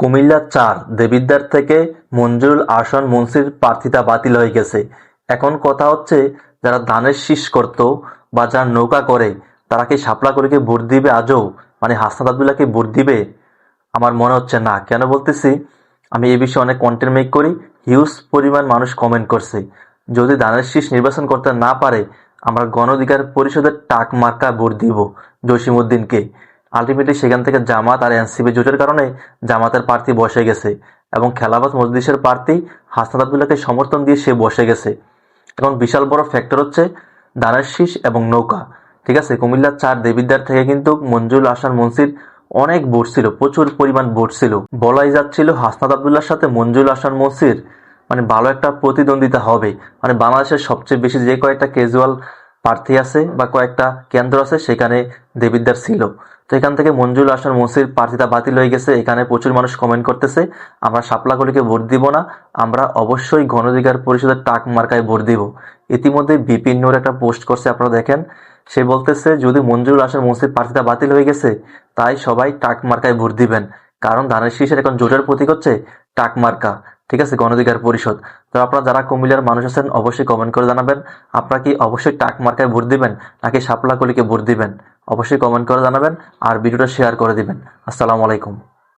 কুমিল্লা-৪ দেবিদ্বার থেকে মঞ্জুরুল আহসান মুন্সির প্রার্থিতা বাতিল হয়ে গেছে। এখন কথা হচ্ছে, যারা ধানের শীষ করত বা যারা নৌকা করে তারা কি শাপলা কলিকে ভোট দিবে আজও? মানে হাসনাত আবদুল্লাহকে ভোট দিবে? আমার মনে হচ্ছে না। কেন বলতেছি, আমি এই বিষয়ে অনেক কন্টেন্ট মেক করি, হিউজ পরিমাণ মানুষ কমেন্ট করছে। যদি ধানের শীষ নির্বাচন করতে না পারে, আমরা গণ অধিকার পরিষদের টাক মার্কা ভোট দিব জসিমউদ্দিনকে। আলটিমেটলি সেখান থেকে জামাত আর এনসিপি জোটের কারণে জামাতের প্রার্থী বসে গেছে এবং খেলাফত মজলিসের প্রার্থী হাসনাত আবদুল্লাহকে সমর্থন দিয়ে সে বসে গেছে। এখন বিশাল বড় ফ্যাক্টর হচ্ছে ধানের শীষ এবং নৌকা। ঠিক আছে, কুমিল্লা-৪ দেবিদ্বার থেকে কিন্তু মঞ্জুরুল আহসান মুন্সির অনেক ভোট ছিল, প্রচুর পরিমাণ ভোট ছিল। বলাই যাচ্ছিল হাসনাত আবদুল্লাহর সাথে মঞ্জুরুল আহসান মুন্সির মানে ভালো একটা প্রতিদ্বন্দ্বিতা হবে। মানে বাংলাদেশের সবচেয়ে বেশি যে কয়েকটা ক্যাজুয়াল প্রার্থী আছে বা কয়েকটা কেন্দ্র আছে সেখানে দেবিদ্বার ছিল। তো এখান থেকে মঞ্জুরুল আহসান মুন্সির প্রার্থিতা বাতিল হয়ে গেছে। এখানে প্রচুর মানুষ কমেন্ট করতেছে, আমরা শাপলাকলিকে ভোট দিব না, আমরা অবশ্যই গণ অধিকার পরিষদের টাক মার্কায় ভোট দিব। ইতিমধ্যে বিপিন নূর একটা পোস্ট করছে, আপনারা দেখেন। সে বলতেছে যদি মঞ্জুরুল আহসান মুন্সির প্রার্থিতা বাতিল হয়ে গেছে তাই সবাই টাক মার্কায় ভোট দিবেন, কারণ ধানের শীষের এখন জোটের প্রতীক হচ্ছে টাক মার্কা। ঠিক আছে, গণ অধিকার পরিষদ। তো আপনারা যারা কুমিল্লার মানুষ আছেন অবশ্যই কমেন্ট করে জানাবেন, আপনারা কি অবশ্যই টাক মার্কায় ভোট দিবেন নাকি শাপলা কলিকে ভোট দিবেন? অবশ্যই কমেন্ট করে জানাবেন আর ভিডিওটা শেয়ার করে দিবেন। আসসালামু আলাইকুম।